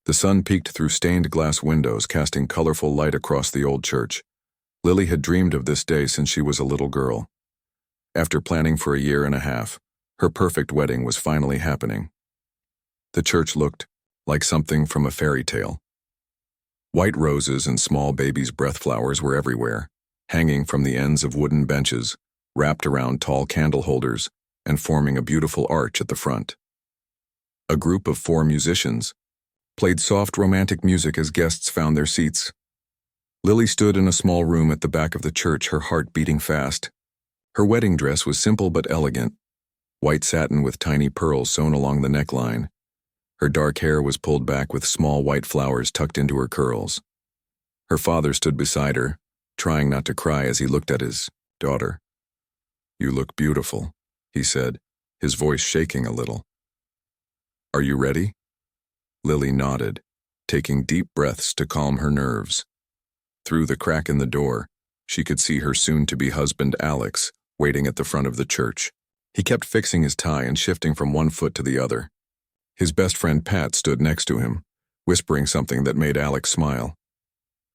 The sun peeked through stained glass windows, casting colorful light across the old church. Lily had dreamed of this day since she was a little girl. After planning for a year and a half, her perfect wedding was finally happening. The church looked like something from a fairy tale. White roses and small baby's breath flowers were everywhere, hanging from the ends of wooden benches, wrapped around tall candle holders, and forming a beautiful arch at the front. A group of 4 musicians played soft romantic music as guests found their seats. Lily stood in a small room at the back of the church, her heart beating fast. Her wedding dress was simple but elegant, white satin with tiny pearls sewn along the neckline. Her dark hair was pulled back with small white flowers tucked into her curls. Her father stood beside her, trying not to cry as he looked at his daughter. "You look beautiful," he said, his voice shaking a little. "Are you ready?" Lily nodded, taking deep breaths to calm her nerves. Through the crack in the door, she could see her soon-to-be husband Alex waiting at the front of the church. He kept fixing his tie and shifting from one foot to the other. His best friend Pat stood next to him, whispering something that made Alex smile.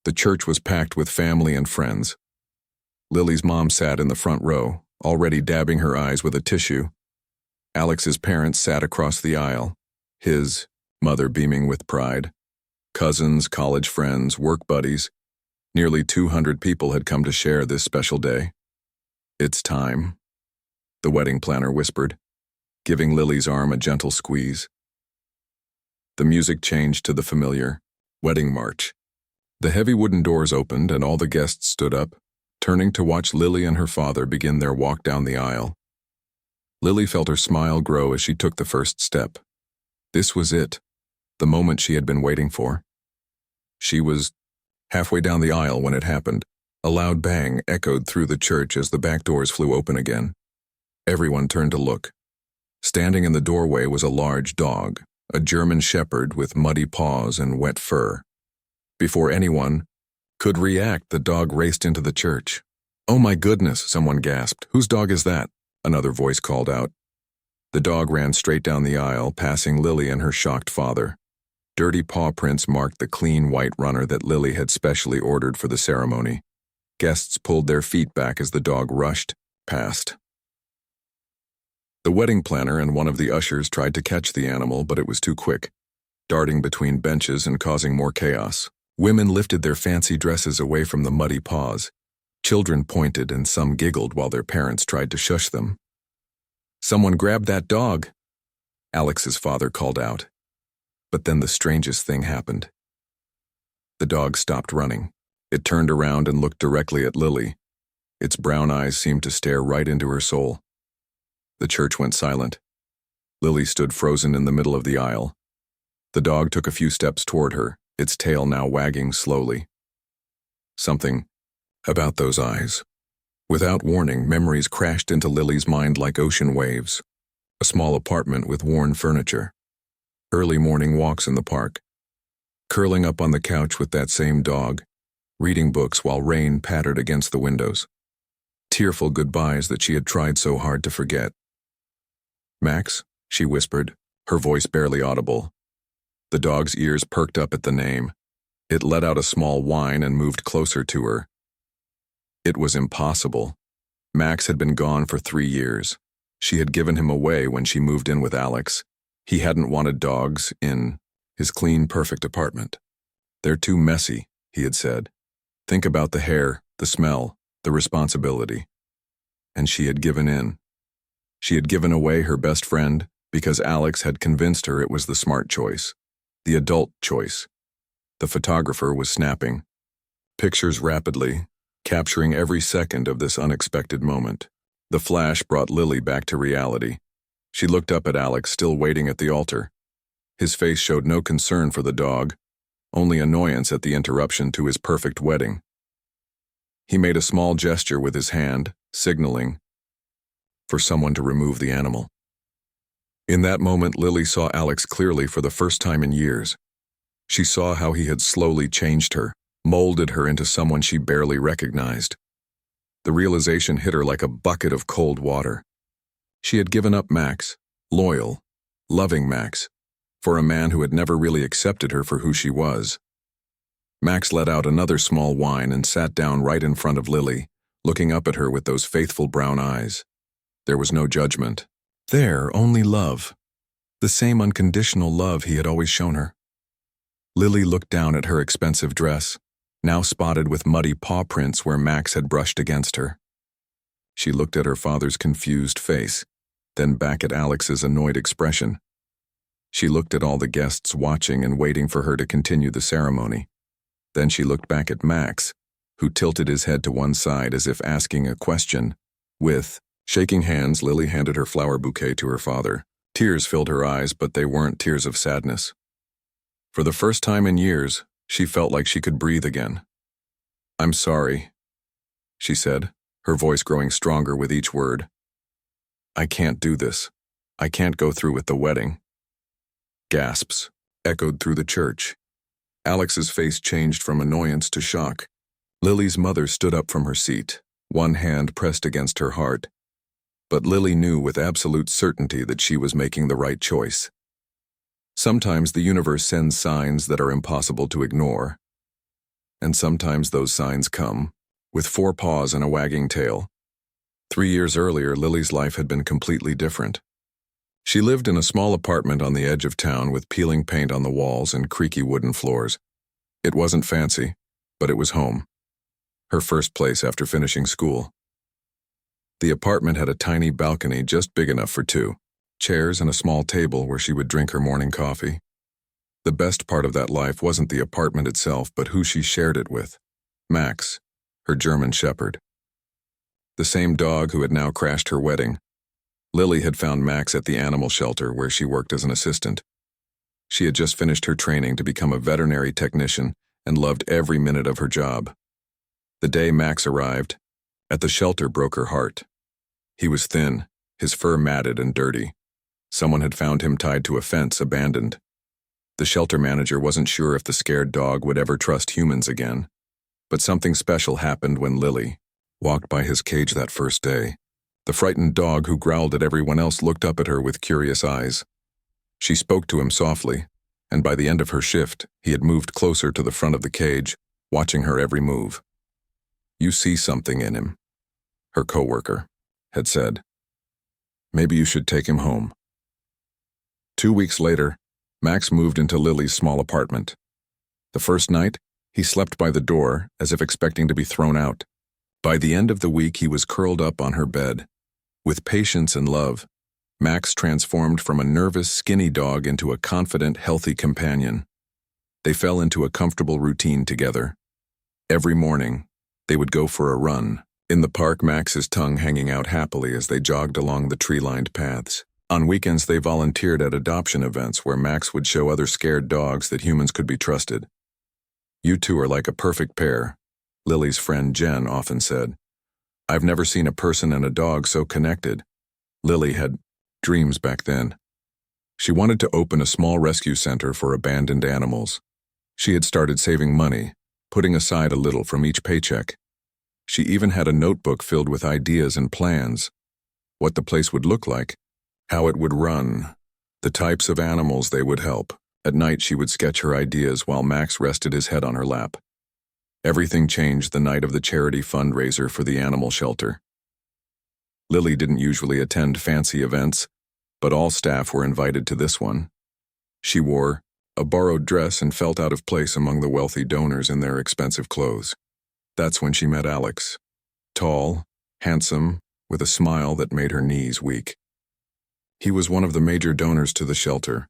The church was packed with family and friends. Lily's mom sat in the front row, already dabbing her eyes with a tissue. Alex's parents sat across the aisle, his mother beaming with pride. Cousins, college friends, work buddies. Nearly 200 people had come to share this special day. "It's time," the wedding planner whispered, giving Lily's arm a gentle squeeze. The music changed to the familiar wedding march. The heavy wooden doors opened and all the guests stood up, turning to watch Lily and her father begin their walk down the aisle. Lily felt her smile grow as she took the first step. This was it, the moment she had been waiting for. She was halfway down the aisle when it happened. A loud bang echoed through the church as the back doors flew open again. Everyone turned to look. Standing in the doorway was a large dog, a German shepherd with muddy paws and wet fur. Before anyone could react, the dog raced into the church. "Oh my goodness," someone gasped. "Whose dog is that?" Another voice called out. The dog ran straight down the aisle, passing Lily and her shocked father. Dirty paw prints marked the clean white runner that Lily had specially ordered for the ceremony. Guests pulled their feet back as the dog rushed past. The wedding planner and one of the ushers tried to catch the animal, but it was too quick, darting between benches and causing more chaos. Women lifted their fancy dresses away from the muddy paws. Children pointed and some giggled while their parents tried to shush them. "Someone grabbed that dog," Alex's father called out. But then the strangest thing happened. The dog stopped running. It turned around and looked directly at Lily. Its brown eyes seemed to stare right into her soul. The church went silent. Lily stood frozen in the middle of the aisle. The dog took a few steps toward her, its tail now wagging slowly. Something about those eyes. Without warning, memories crashed into Lily's mind like ocean waves. A small apartment with worn furniture. Early morning walks in the park. Curling up on the couch with that same dog, reading books while rain pattered against the windows. Tearful goodbyes that she had tried so hard to forget. "Max," she whispered, her voice barely audible. The dog's ears perked up at the name. It let out a small whine and moved closer to her. It was impossible. Max had been gone for 3 years. She had given him away when she moved in with Alex. He hadn't wanted dogs in his clean, perfect apartment. "They're too messy," he had said. "Think about the hair, the smell, the responsibility." And she had given in. She had given away her best friend because Alex had convinced her it was the smart choice, the adult choice. The photographer was snapping pictures rapidly, capturing every second of this unexpected moment. The flash brought Lily back to reality. She looked up at Alex, still waiting at the altar. His face showed no concern for the dog, only annoyance at the interruption to his perfect wedding. He made a small gesture with his hand, signaling for someone to remove the animal. In that moment, Lily saw Alex clearly for the first time in years. She saw how he had slowly changed her, molded her into someone she barely recognized. The realization hit her like a bucket of cold water. She had given up Max, loyal, loving Max, for a man who had never really accepted her for who she was. Max let out another small whine and sat down right in front of Lily, looking up at her with those faithful brown eyes. There was no judgment. There, only love. The same unconditional love he had always shown her. Lily looked down at her expensive dress, now spotted with muddy paw prints where Max had brushed against her. She looked at her father's confused face, then back at Alex's annoyed expression. She looked at all the guests watching and waiting for her to continue the ceremony. Then she looked back at Max, who tilted his head to one side as if asking a question. Shaking hands, Lily handed her flower bouquet to her father. Tears filled her eyes, but they weren't tears of sadness. For the first time in years, she felt like she could breathe again. "I'm sorry," she said, her voice growing stronger with each word. "I can't do this. I can't go through with the wedding." Gasps echoed through the church. Alex's face changed from annoyance to shock. Lily's mother stood up from her seat, one hand pressed against her heart. But Lily knew with absolute certainty that she was making the right choice. Sometimes the universe sends signs that are impossible to ignore. And sometimes those signs come, with 4 paws and a wagging tail. 3 years earlier, Lily's life had been completely different. She lived in a small apartment on the edge of town with peeling paint on the walls and creaky wooden floors. It wasn't fancy, but it was home. Her first place after finishing school. The apartment had a tiny balcony just big enough for 2 chairs and a small table where she would drink her morning coffee. The best part of that life wasn't the apartment itself, but who she shared it with. Max, her German shepherd. The same dog who had now crashed her wedding. Lily had found Max at the animal shelter where she worked as an assistant. She had just finished her training to become a veterinary technician and loved every minute of her job. The day Max arrived, at the shelter broke her heart. He was thin, his fur matted and dirty. Someone had found him tied to a fence, abandoned. The shelter manager wasn't sure if the scared dog would ever trust humans again. But something special happened when Lily walked by his cage that first day. The frightened dog who growled at everyone else looked up at her with curious eyes. She spoke to him softly, and by the end of her shift, he had moved closer to the front of the cage, watching her every move. "You see something in him," her coworker had said. "Maybe you should take him home." 2 weeks later, Max moved into Lily's small apartment. The first night, he slept by the door, as if expecting to be thrown out. By the end of the week, he was curled up on her bed. With patience and love, Max transformed from a nervous, skinny dog into a confident, healthy companion. They fell into a comfortable routine together. Every morning, they would go for a run. In the park, Max's tongue hanging out happily as they jogged along the tree-lined paths. On weekends, they volunteered at adoption events where Max would show other scared dogs that humans could be trusted. "You two are like a perfect pair," Lily's friend Jen often said. "I've never seen a person and a dog so connected." Lily had dreams back then. She wanted to open a small rescue center for abandoned animals. She had started saving money, putting aside a little from each paycheck. She even had a notebook filled with ideas and plans. What the place would look like, how it would run, the types of animals they would help. At night, she would sketch her ideas while Max rested his head on her lap. Everything changed the night of the charity fundraiser for the animal shelter. Lily didn't usually attend fancy events, but all staff were invited to this one. She wore a borrowed dress and felt out of place among the wealthy donors in their expensive clothes. That's when she met Alex. Tall, handsome, with a smile that made her knees weak. He was one of the major donors to the shelter,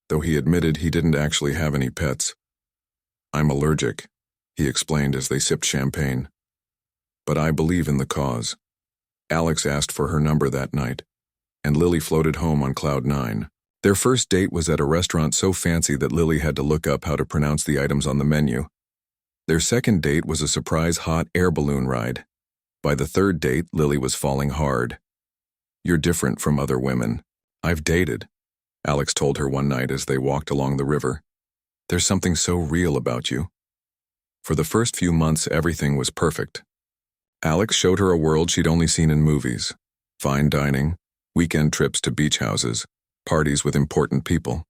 though he admitted he didn't actually have any pets. "I'm allergic," he explained as they sipped champagne. "But I believe in the cause." Alex asked for her number that night, and Lily floated home on cloud 9. Their first date was at a restaurant so fancy that Lily had to look up how to pronounce the items on the menu. Their second date was a surprise hot air balloon ride. By the third date, Lily was falling hard. "You're different from other women I've dated," Alex told her one night as they walked along the river. "There's something so real about you." For the first few months, everything was perfect. Alex showed her a world she'd only seen in movies. Fine dining, weekend trips to beach houses, parties with important people.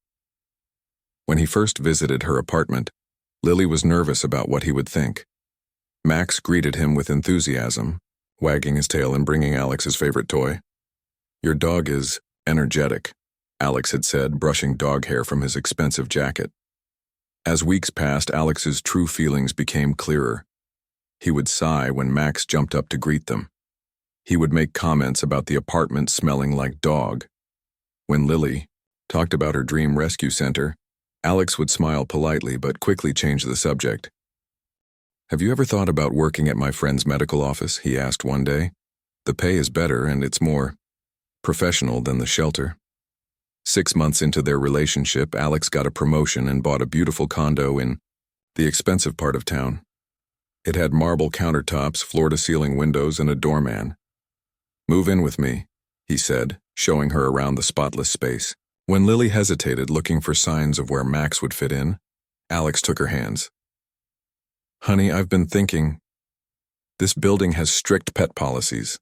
When he first visited her apartment, Lily was nervous about what he would think. Max greeted him with enthusiasm, wagging his tail and bringing Alex his favorite toy. "Your dog is energetic," Alex had said, brushing dog hair from his expensive jacket. As weeks passed, Alex's true feelings became clearer. He would sigh when Max jumped up to greet them. He would make comments about the apartment smelling like dog. When Lily talked about her dream rescue center, Alex would smile politely but quickly change the subject. "Have you ever thought about working at my friend's medical office?" he asked one day. "The pay is better and it's more professional than the shelter." 6 months into their relationship, Alex got a promotion and bought a beautiful condo in the expensive part of town. It had marble countertops, floor-to-ceiling windows, and a doorman. "Move in with me," he said, showing her around the spotless space. When Lily hesitated, looking for signs of where Max would fit in, Alex took her hands. "Honey, I've been thinking. This building has strict pet policies,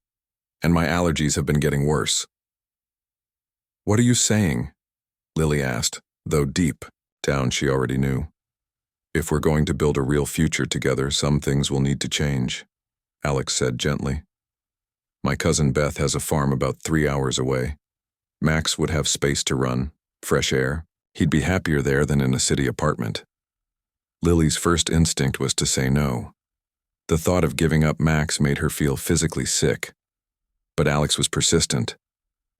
and my allergies have been getting worse." "What are you saying?" Lily asked, though deep down she already knew. "If we're going to build a real future together, some things will need to change," Alex said gently. "My cousin Beth has a farm about 3 hours away. Max would have space to run, fresh air. He'd be happier there than in a city apartment." Lily's first instinct was to say no. The thought of giving up Max made her feel physically sick. But Alex was persistent.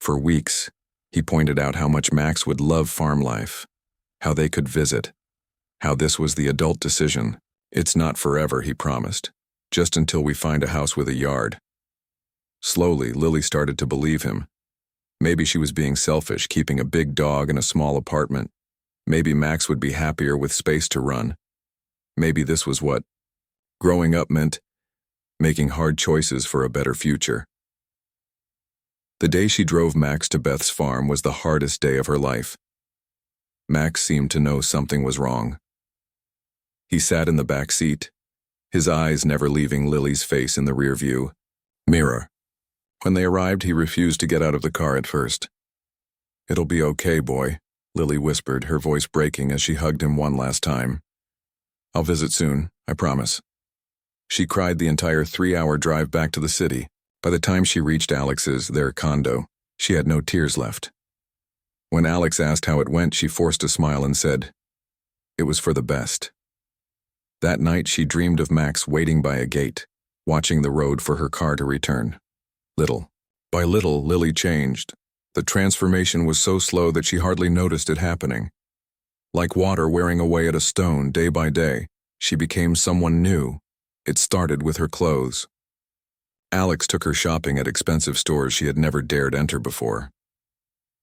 For weeks, he pointed out how much Max would love farm life, how they could visit, how this was the adult decision. "It's not forever," he promised, "just until we find a house with a yard." Slowly, Lily started to believe him. Maybe she was being selfish, keeping a big dog in a small apartment. Maybe Max would be happier with space to run. Maybe this was what growing up meant, making hard choices for a better future. The day she drove Max to Beth's farm was the hardest day of her life. Max seemed to know something was wrong. He sat in the back seat, his eyes never leaving Lily's face in the rear view mirror. When they arrived, he refused to get out of the car at first. "It'll be okay, boy," Lily whispered, her voice breaking as she hugged him one last time. "I'll visit soon, I promise." She cried the entire 3-hour drive back to the city. By the time she reached their condo, she had no tears left. When Alex asked how it went, she forced a smile and said, "It was for the best." That night, she dreamed of Max waiting by a gate, watching the road for her car to return. Little by little, Lily changed. The transformation was so slow that she hardly noticed it happening. Like water wearing away at a stone day by day, she became someone new. It started with her clothes. Alex took her shopping at expensive stores she had never dared enter before.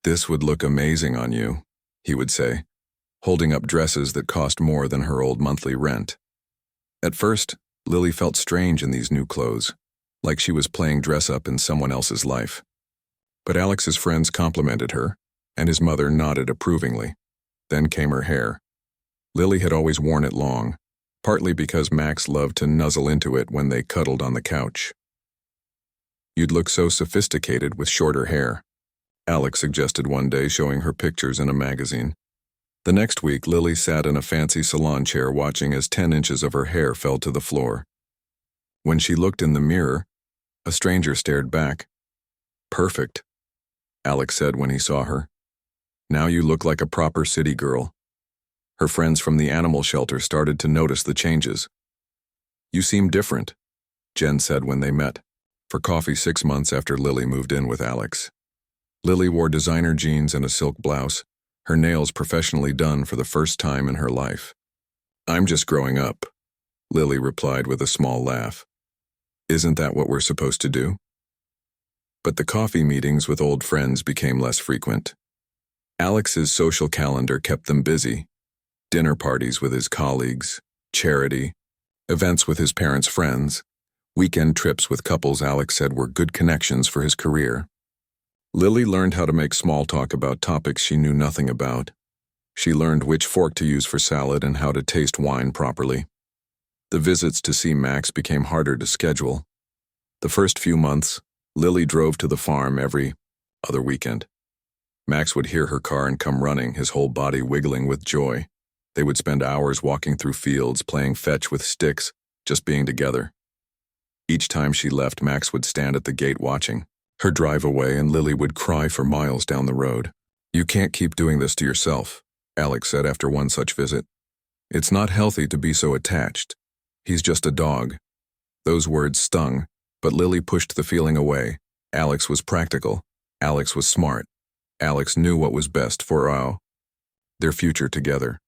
"This would look amazing on you," he would say, holding up dresses that cost more than her old monthly rent. At first, Lily felt strange in these new clothes, like she was playing dress-up in someone else's life. But Alex's friends complimented her, and his mother nodded approvingly. Then came her hair. Lily had always worn it long, partly because Max loved to nuzzle into it when they cuddled on the couch. "You'd look so sophisticated with shorter hair," Alex suggested one day, showing her pictures in a magazine. The next week, Lily sat in a fancy salon chair watching as 10 inches of her hair fell to the floor. When she looked in the mirror, a stranger stared back. "Perfect," Alex said when he saw her. "Now you look like a proper city girl." Her friends from the animal shelter started to notice the changes. "You seem different," Jen said when they met for coffee 6 months after Lily moved in with Alex. Lily wore designer jeans and a silk blouse, her nails professionally done for the first time in her life. "I'm just growing up," Lily replied with a small laugh. "Isn't that what we're supposed to do?" But the coffee meetings with old friends became less frequent. Alex's social calendar kept them busy. Dinner parties with his colleagues, charity, events with his parents' friends, weekend trips with couples Alex said were good connections for his career. Lily learned how to make small talk about topics she knew nothing about. She learned which fork to use for salad and how to taste wine properly. The visits to see Max became harder to schedule. The first few months, Lily drove to the farm every other weekend. Max would hear her car and come running, his whole body wiggling with joy. They would spend hours walking through fields, playing fetch with sticks, just being together. Each time she left, Max would stand at the gate watching her drive away, and Lily would cry for miles down the road. "You can't keep doing this to yourself," Alex said after one such visit. "It's not healthy to be so attached. He's just a dog." Those words stung, but Lily pushed the feeling away. Alex was practical. Alex was smart. Alex knew what was best for their future together.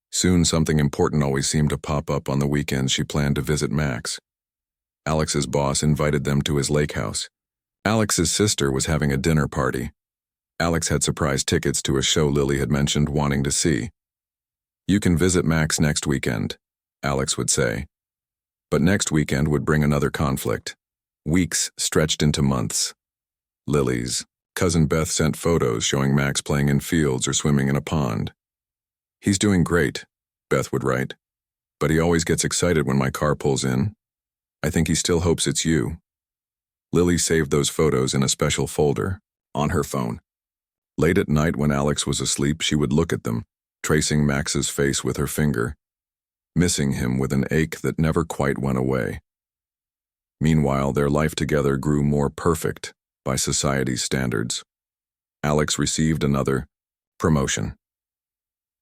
Soon something important always seemed to pop up on the weekends she planned to visit Max. Alex's boss invited them to his lake house. Alex's sister was having a dinner party. Alex had surprise tickets to a show Lily had mentioned wanting to see. "You can visit Max next weekend," Alex would say. But next weekend would bring another conflict. Weeks stretched into months. Lily's cousin Beth sent photos showing Max playing in fields or swimming in a pond. "He's doing great," Beth would write, "but he always gets excited when my car pulls in. I think he still hopes it's you." Lily saved those photos in a special folder on her phone. Late at night when Alex was asleep, she would look at them, tracing Max's face with her finger, missing him with an ache that never quite went away. Meanwhile, their life together grew more perfect by society's standards. Alex received another promotion.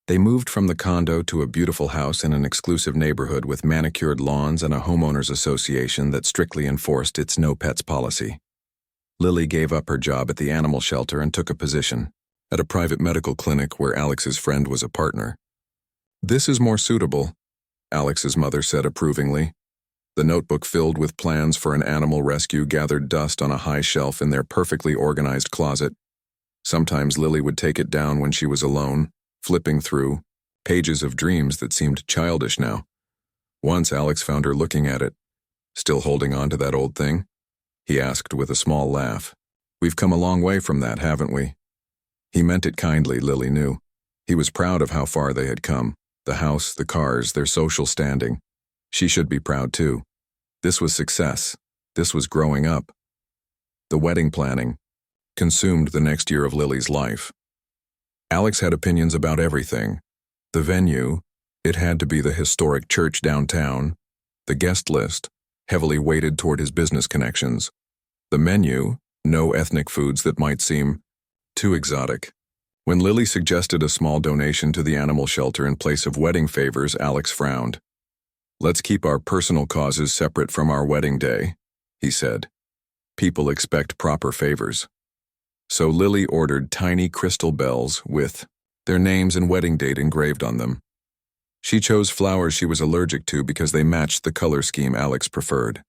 They moved from the condo to a beautiful house in an exclusive neighborhood with manicured lawns and a homeowners association that strictly enforced its no pets policy. Lily gave up her job at the animal shelter and took a position at a private medical clinic where Alex's friend was a partner. "This is more suitable," Alex's mother said approvingly. The notebook filled with plans for an animal rescue gathered dust on a high shelf in their perfectly organized closet. Sometimes Lily would take it down when she was alone, flipping through pages of dreams that seemed childish now. Once Alex found her looking at it. "Still holding on to that old thing?" he asked with a small laugh. "We've come a long way from that, haven't we?" He meant it kindly, Lily knew. He was proud of how far they had come. The house, the cars, their social standing. She should be proud too. This was success. This was growing up. The wedding planning consumed the next year of Lily's life. Alex had opinions about everything. The venue, it had to be the historic church downtown. The guest list, heavily weighted toward his business connections. The menu, no ethnic foods that might seem too exotic. When Lily suggested a small donation to the animal shelter in place of wedding favors, Alex frowned. "Let's keep our personal causes separate from our wedding day," he said. "People expect proper favors." So Lily ordered tiny crystal bells with their names and wedding date engraved on them. She chose flowers she was allergic to because they matched the color scheme Alex preferred.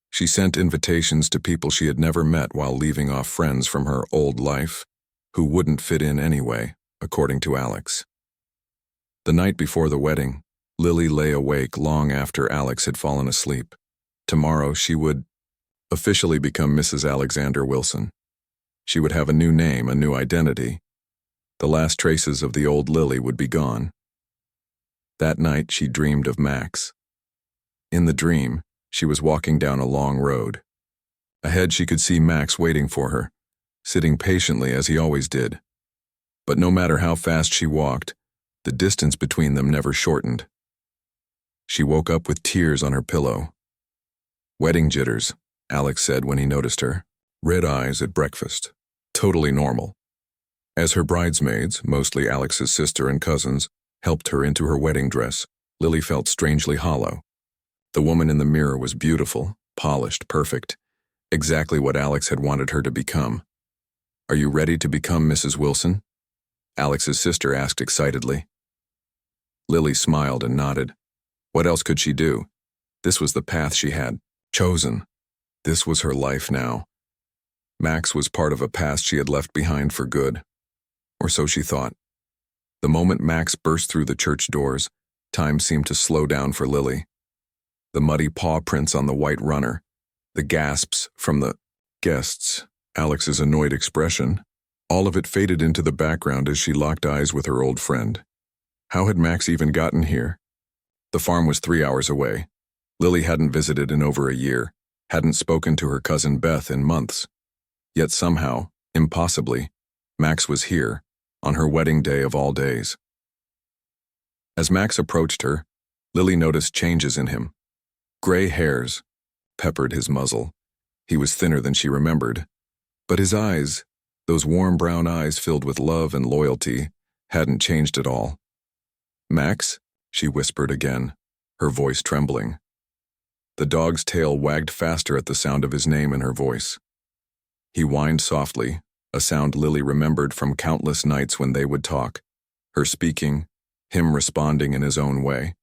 She sent invitations to people she had never met while leaving off friends from her old life, who wouldn't fit in anyway, according to Alex. The night before the wedding, Lily lay awake long after Alex had fallen asleep. Tomorrow she would officially become Mrs. Alexander Wilson. She would have a new name, a new identity. The last traces of the old Lily would be gone. That night she dreamed of Max. In the dream, she was walking down a long road. Ahead she could see Max waiting for her, sitting patiently as he always did. But no matter how fast she walked, the distance between them never shortened. She woke up with tears on her pillow. "Wedding jitters," Alex said when he noticed her. "Red eyes at breakfast. Totally normal." As her bridesmaids, mostly Alex's sister and cousins, helped her into her wedding dress, Lily felt strangely hollow. The woman in the mirror was beautiful, polished, perfect, exactly what Alex had wanted her to become. "Are you ready to become Mrs. Wilson?" Alex's sister asked excitedly. Lily smiled and nodded. What else could she do? This was the path she had chosen. This was her life now. Max was part of a past she had left behind for good. Or so she thought. The moment Max burst through the church doors, time seemed to slow down for Lily. The muddy paw prints on the white runner, the gasps from the guests, Alex's annoyed expression, all of it faded into the background as she locked eyes with her old friend. How had Max even gotten here? The farm was 3 hours away. Lily hadn't visited in over a year, hadn't spoken to her cousin Beth in months. Yet somehow, impossibly, Max was here, on her wedding day of all days. As Max approached her, Lily noticed changes in him. Gray hairs peppered his muzzle. He was thinner than she remembered. But his eyes, those warm brown eyes filled with love and loyalty, hadn't changed at all. "Max?" she whispered again, her voice trembling. The dog's tail wagged faster at the sound of his name in her voice. He whined softly, a sound Lily remembered from countless nights when they would talk, her speaking, him responding in his own way.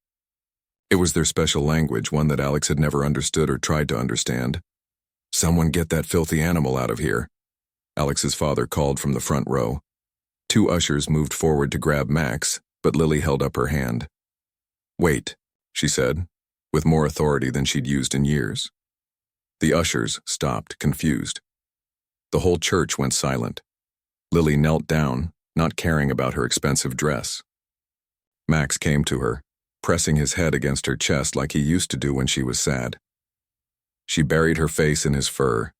It was their special language, one that Alex had never understood or tried to understand. "Someone get that filthy animal out of here," Alex's father called from the front row. Two ushers moved forward to grab Max, but Lily held up her hand. "Wait," she said, with more authority than she'd used in years. The ushers stopped, confused. The whole church went silent. Lily knelt down, not caring about her expensive dress. Max came to her, pressing his head against her chest like he used to do when she was sad. She buried her face in his fur,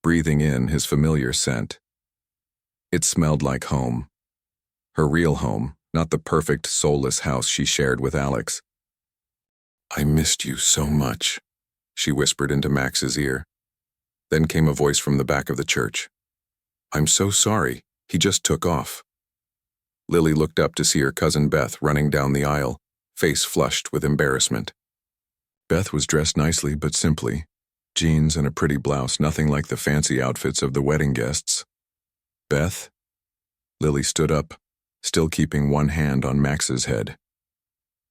breathing in his familiar scent. It smelled like home. Her real home, not the perfect, soulless house she shared with Alex. "I missed you so much," she whispered into Max's ear. Then came a voice from the back of the church. "I'm so sorry, he just took off." Lily looked up to see her cousin Beth running down the aisle, face flushed with embarrassment. Beth was dressed nicely but simply, jeans and a pretty blouse, nothing like the fancy outfits of the wedding guests. "Beth?" Lily stood up, still keeping one hand on Max's head.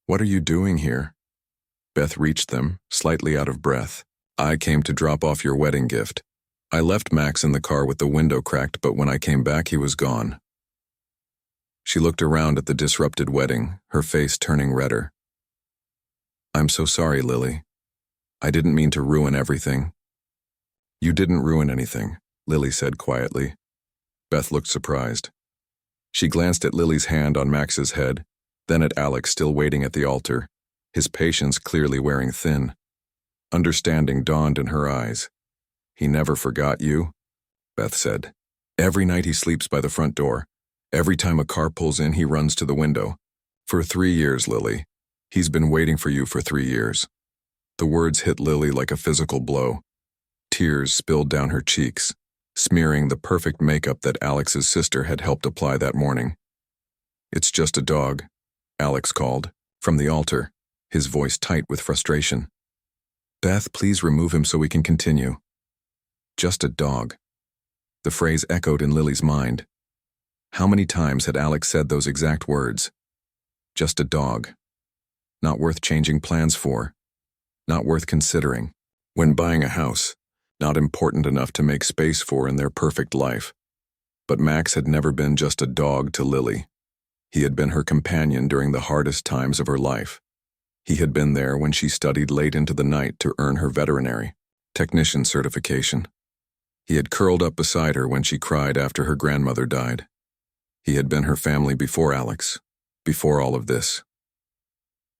"What are you doing here?" Beth reached them, slightly out of breath. "I came to drop off your wedding gift. I left Max in the car with the window cracked, but when I came back he was gone." She looked around at the disrupted wedding, her face turning redder. "I'm so sorry, Lily. I didn't mean to ruin everything." "You didn't ruin anything," Lily said quietly. Beth looked surprised. She glanced at Lily's hand on Max's head, then at Alex still waiting at the altar, his patience clearly wearing thin. Understanding dawned in her eyes. "He never forgot you," Beth said. "Every night he sleeps by the front door. Every time a car pulls in, he runs to the window. For 3 years, Lily. He's been waiting for you for 3 years." The words hit Lily like a physical blow. Tears spilled down her cheeks, smearing the perfect makeup that Alex's sister had helped apply that morning. "It's just a dog," Alex called, from the altar, his voice tight with frustration. "Beth, please remove him so we can continue." Just a dog. The phrase echoed in Lily's mind. How many times had Alex said those exact words? Just a dog. Not worth changing plans for. Not worth considering. When buying a house, not important enough to make space for in their perfect life. But Max had never been just a dog to Lily. He had been her companion during the hardest times of her life. He had been there when she studied late into the night to earn her veterinary technician certification. He had curled up beside her when she cried after her grandmother died. He had been her family before Alex, before all of this.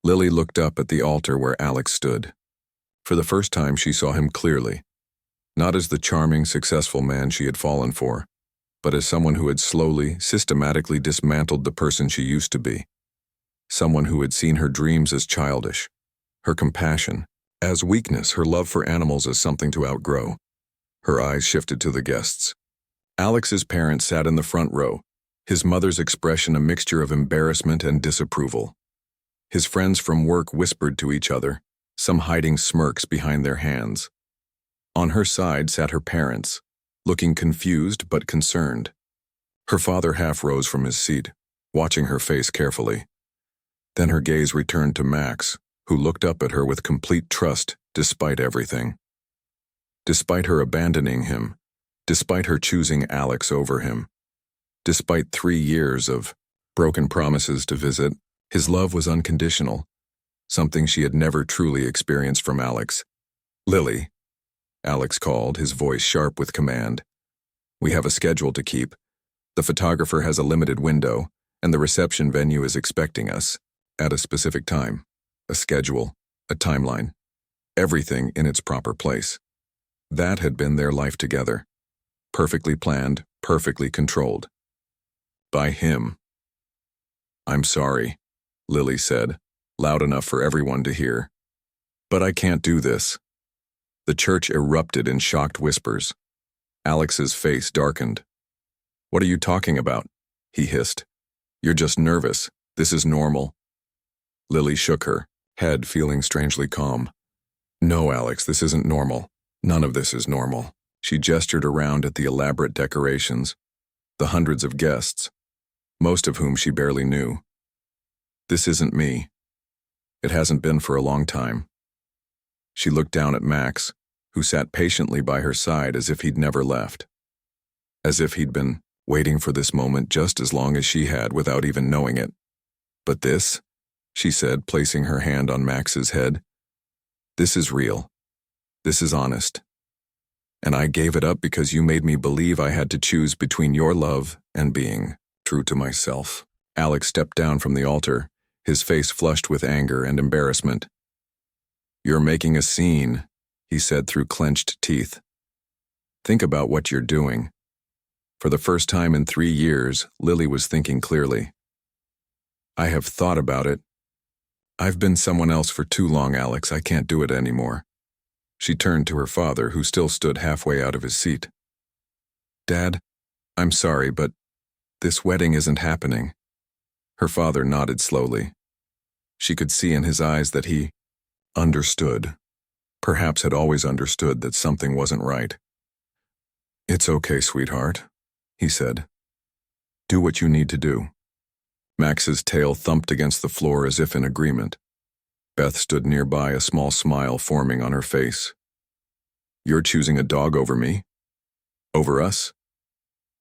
Lily looked up at the altar where Alex stood. For the first time, she saw him clearly, not as the charming, successful man she had fallen for, but as someone who had slowly, systematically dismantled the person she used to be. Someone who had seen her dreams as childish, her compassion as weakness, her love for animals as something to outgrow. Her eyes shifted to the guests. Alex's parents sat in the front row, his mother's expression a mixture of embarrassment and disapproval. His friends from work whispered to each other, some hiding smirks behind their hands. On her side sat her parents, looking confused but concerned. Her father half rose from his seat, watching her face carefully. Then her gaze returned to Max, who looked up at her with complete trust despite everything. Despite her abandoning him, despite her choosing Alex over him, despite 3 years of broken promises to visit, his love was unconditional, something she had never truly experienced from Alex. "Lily," Alex called, his voice sharp with command. "We have a schedule to keep. The photographer has a limited window, and the reception venue is expecting us at a specific time. A schedule, a timeline, everything in its proper place." That had been their life together. Perfectly planned, perfectly controlled. By him. I'm sorry, Lily said, loud enough for everyone to hear. But I can't do this. The church erupted in shocked whispers. Alex's face darkened. What are you talking about? He hissed. You're just nervous. This is normal. Lily shook her head, feeling strangely calm. No, Alex, this isn't normal. None of this is normal. She gestured around at the elaborate decorations, the hundreds of guests, most of whom she barely knew. This isn't me. It hasn't been for a long time. She looked down at Max, who sat patiently by her side as if he'd never left. As if he'd been waiting for this moment just as long as she had without even knowing it. But this, she said, placing her hand on Max's head, this is real. This is honest. And I gave it up because you made me believe I had to choose between your love and being true to myself. Alex stepped down from the altar, his face flushed with anger and embarrassment. You're making a scene, he said through clenched teeth. Think about what you're doing. For the first time in 3 years, Lily was thinking clearly. I have thought about it. I've been someone else for too long, Alex. I can't do it anymore. She turned to her father, who still stood halfway out of his seat. Dad, I'm sorry, but this wedding isn't happening. Her father nodded slowly. She could see in his eyes that he understood, perhaps had always understood that something wasn't right. It's okay, sweetheart, he said. Do what you need to do. Max's tail thumped against the floor as if in agreement. Beth stood nearby, a small smile forming on her face. You're choosing a dog over me? Over us?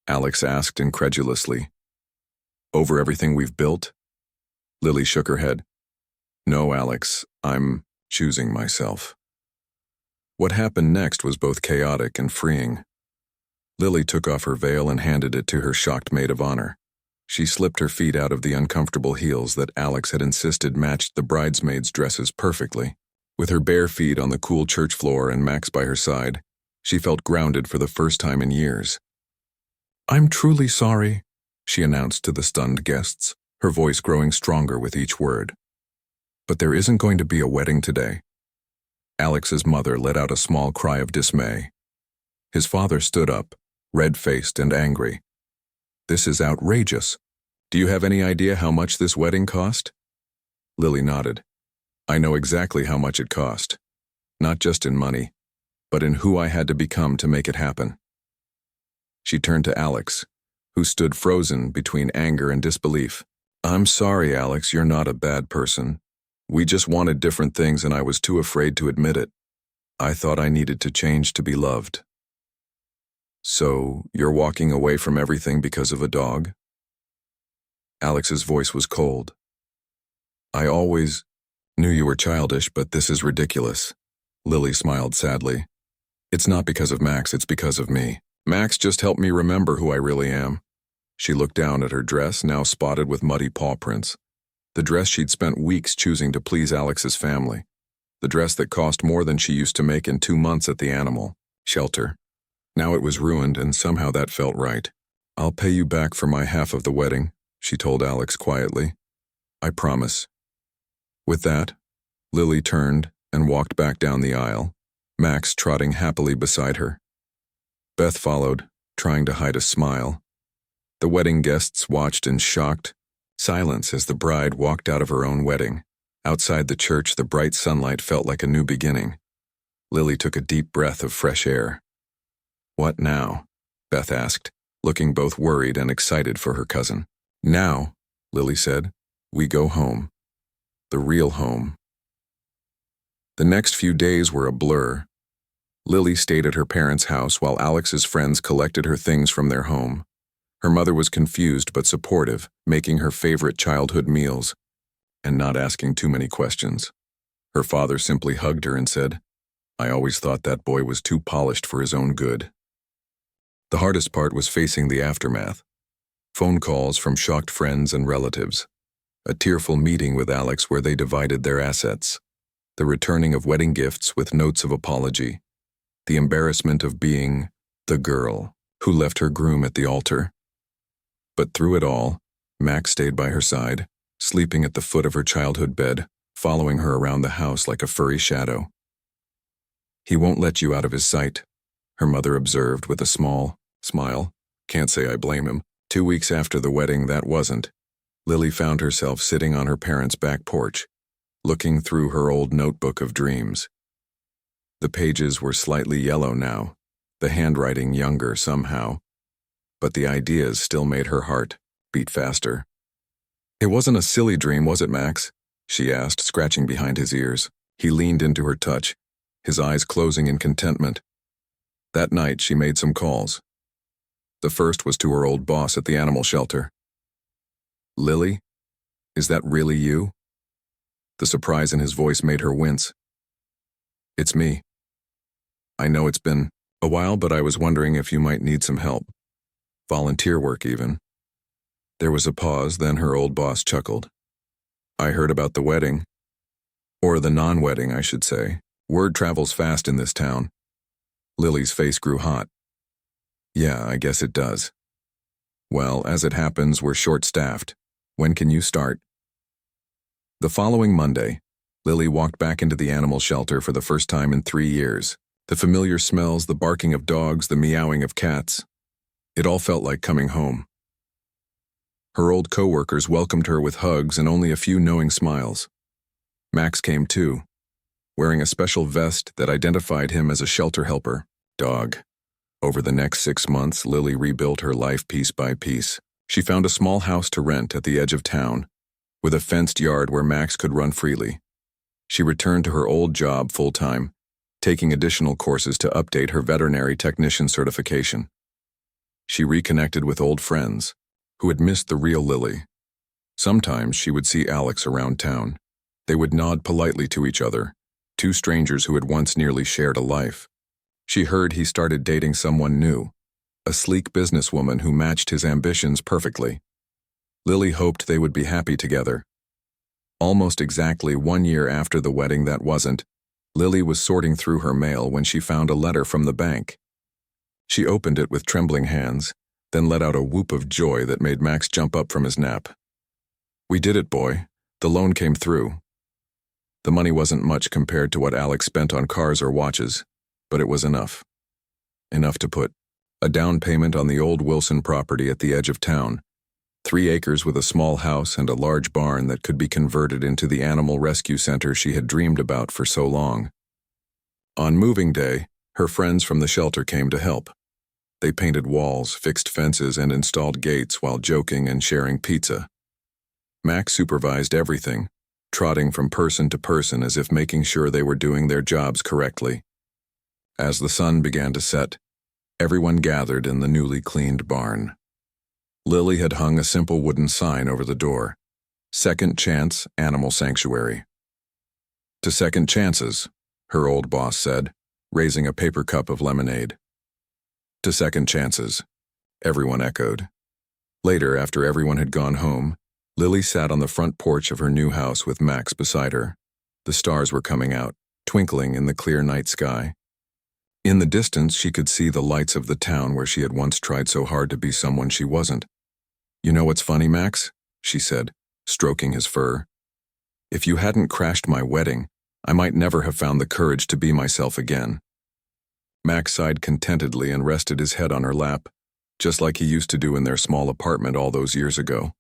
Alex asked incredulously. Over everything we've built? Lily shook her head. No, Alex, I'm choosing myself. What happened next was both chaotic and freeing. Lily took off her veil and handed it to her shocked maid of honor. She slipped her feet out of the uncomfortable heels that Alex had insisted matched the bridesmaids' dresses perfectly. With her bare feet on the cool church floor and Max by her side, she felt grounded for the first time in years. I'm truly sorry, she announced to the stunned guests, her voice growing stronger with each word. But there isn't going to be a wedding today. Alex's mother let out a small cry of dismay. His father stood up, red-faced and angry. This is outrageous. Do you have any idea how much this wedding cost? Lily nodded. I know exactly how much it cost. Not just in money, but in who I had to become to make it happen. She turned to Alex, who stood frozen between anger and disbelief. I'm sorry, Alex, you're not a bad person. We just wanted different things and I was too afraid to admit it. I thought I needed to change to be loved. So, you're walking away from everything because of a dog? Alex's voice was cold. I always knew you were childish, but this is ridiculous. Lily smiled sadly. It's not because of Max, it's because of me. Max just helped me remember who I really am. She looked down at her dress, now spotted with muddy paw prints. The dress she'd spent weeks choosing to please Alex's family. The dress that cost more than she used to make in 2 months at the animal shelter. Now it was ruined, and somehow that felt right. I'll pay you back for my half of the wedding, she told Alex quietly. I promise. With that, Lily turned and walked back down the aisle, Max trotting happily beside her. Beth followed, trying to hide a smile. The wedding guests watched in shocked silence as the bride walked out of her own wedding. Outside the church, the bright sunlight felt like a new beginning. Lily took a deep breath of fresh air. What now? Beth asked, looking both worried and excited for her cousin. Now, Lily said, we go home. The real home. The next few days were a blur. Lily stayed at her parents' house while Alex's friends collected her things from their home. Her mother was confused but supportive, making her favorite childhood meals, and not asking too many questions. Her father simply hugged her and said, I always thought that boy was too polished for his own good. The hardest part was facing the aftermath. Phone calls from shocked friends and relatives. A tearful meeting with Alex where they divided their assets. The returning of wedding gifts with notes of apology. The embarrassment of being the girl who left her groom at the altar. But through it all, Max stayed by her side, sleeping at the foot of her childhood bed, following her around the house like a furry shadow. "He won't let you out of his sight," her mother observed with a small smile. Can't say I blame him. 2 weeks after the wedding, that wasn't. Lily found herself sitting on her parents' back porch, looking through her old notebook of dreams. The pages were slightly yellow now, the handwriting younger somehow, but the ideas still made her heart beat faster. "It wasn't a silly dream, was it, Max?" she asked, scratching behind his ears. He leaned into her touch, his eyes closing in contentment. That night, she made some calls. The first was to her old boss at the animal shelter. "Lily, is that really you?" The surprise in his voice made her wince. "It's me. I know it's been a while, but I was wondering if you might need some help. Volunteer work, even." There was a pause, then her old boss chuckled. "I heard about the wedding. Or the non-wedding, I should say. Word travels fast in this town." Lily's face grew hot. "Yeah, I guess it does. Well, as it happens, we're short-staffed. When can you start?" The following Monday, Lily walked back into the animal shelter for the first time in 3 years. The familiar smells, the barking of dogs, the meowing of cats. It all felt like coming home. Her old co-workers welcomed her with hugs and only a few knowing smiles. Max came too, wearing a special vest that identified him as a shelter helper. Dog. Over the next 6 months, Lily rebuilt her life piece by piece. She found a small house to rent at the edge of town, with a fenced yard where Max could run freely. She returned to her old job full-time, taking additional courses to update her veterinary technician certification. She reconnected with old friends, who had missed the real Lily. Sometimes she would see Alex around town. They would nod politely to each other, two strangers who had once nearly shared a life. She heard he started dating someone new, a sleek businesswoman who matched his ambitions perfectly. Lily hoped they would be happy together. Almost exactly 1 year after the wedding that wasn't, Lily was sorting through her mail when she found a letter from the bank. She opened it with trembling hands, then let out a whoop of joy that made Max jump up from his nap. "We did it, boy. The loan came through." The money wasn't much compared to what Alex spent on cars or watches, but it was enough. Enough to put a down payment on the old Wilson property at the edge of town, 3 acres with a small house and a large barn that could be converted into the animal rescue center she had dreamed about for so long. On moving day, her friends from the shelter came to help. They painted walls, fixed fences, and installed gates while joking and sharing pizza. Max supervised everything, trotting from person to person as if making sure they were doing their jobs correctly. As the sun began to set, everyone gathered in the newly cleaned barn. Lily had hung a simple wooden sign over the door. "Second Chance Animal Sanctuary." "To second chances," her old boss said, raising a paper cup of lemonade. "To second chances," everyone echoed. Later, after everyone had gone home, Lily sat on the front porch of her new house with Max beside her. The stars were coming out, twinkling in the clear night sky. In the distance, she could see the lights of the town where she had once tried so hard to be someone she wasn't. "You know what's funny, Max?" she said, stroking his fur. "If you hadn't crashed my wedding, I might never have found the courage to be myself again." Max sighed contentedly and rested his head on her lap, just like he used to do in their small apartment all those years ago.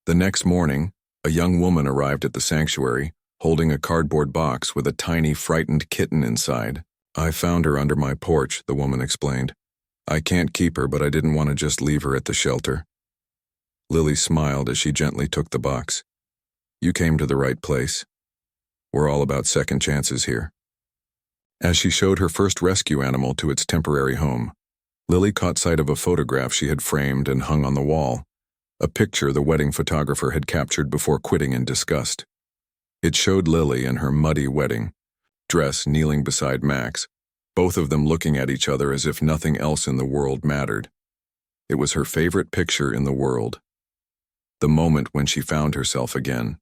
The next morning, a young woman arrived at the sanctuary, holding a cardboard box with a tiny, frightened kitten inside. "I found her under my porch," the woman explained. "I can't keep her, but I didn't want to just leave her at the shelter." Lily smiled as she gently took the box. "You came to the right place. We're all about second chances here." As she showed her first rescue animal to its temporary home, Lily caught sight of a photograph she had framed and hung on the wall, a picture the wedding photographer had captured before quitting in disgust. It showed Lily in her muddy wedding dress kneeling beside Max, both of them looking at each other as if nothing else in the world mattered. It was her favorite picture in the world. The moment when she found herself again.